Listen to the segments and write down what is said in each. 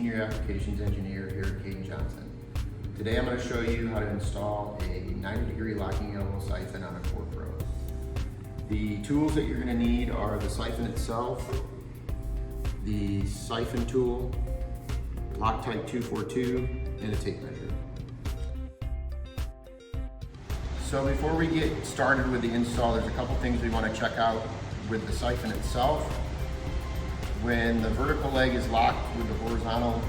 Senior Applications Engineer here at Kadant Johnson. Today I'm going to show you how to install a 90-degree locking elbow siphon on a CorrPro. The tools that you're going to need are the siphon itself, the siphon tool, Loctite 242, and a tape measure. So before we get started with the install, there's a couple things we want to check out with the siphon itself. When the vertical leg is locked with the horizontal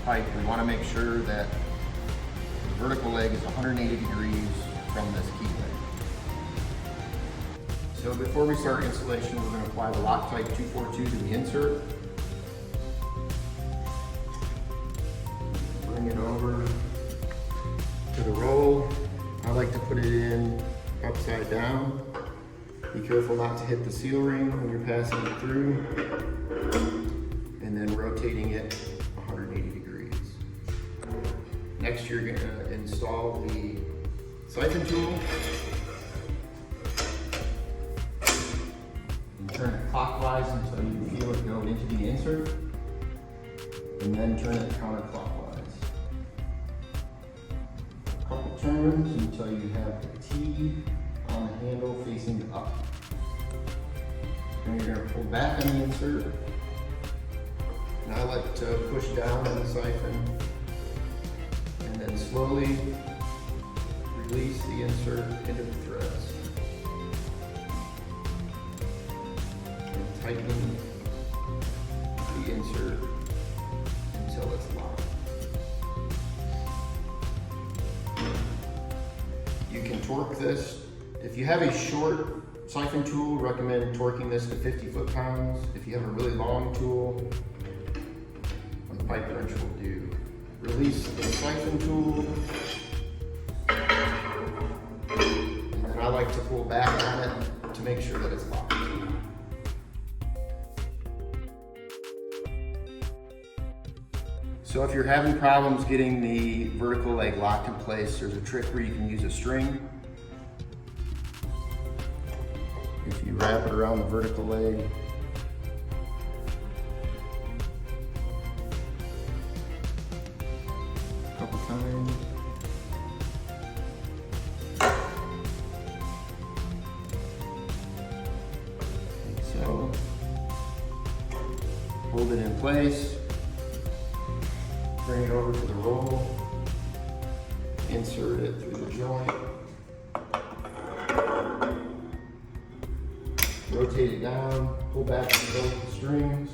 pipe, we want to make sure that the vertical leg is 180 degrees from this key leg. So before we start installation, we're going to apply the Loctite 242 to the insert. Bring it over to the roll. I like to put it in upside down. Be careful not to hit the seal ring when you're passing it through. And then rotating it 180 degrees. Next, you're going to install the siphon tool. And turn it clockwise until you feel it go into the insert. And then turn it counterclockwise. A couple turns until you have the T on the handle facing up. And you're going to pull back on the insert. And I like to push down on the siphon and then slowly release the insert into the threads. And tighten the insert until it's locked. You can torque this. If you have a short siphon tool, recommend torquing this to 50 foot-pounds. If you have a really long tool, the pipe wrench will do. Release the siphon tool, and then I like to pull back on it to make sure that it's locked. So if you're having problems getting the vertical leg locked in place, there's a trick where you can use a string. If you wrap it around the vertical leg, a couple times, like so, hold it in place, bring it over to the roll, insert it through the joint, rotate it down, pull back on both the strings,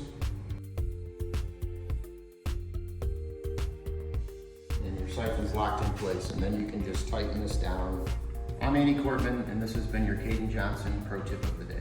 and your siphon's locked in place, and then you can just tighten this down. I'm Andy Cortman, and this has been your Kadant Johnson Pro Tip of the Day.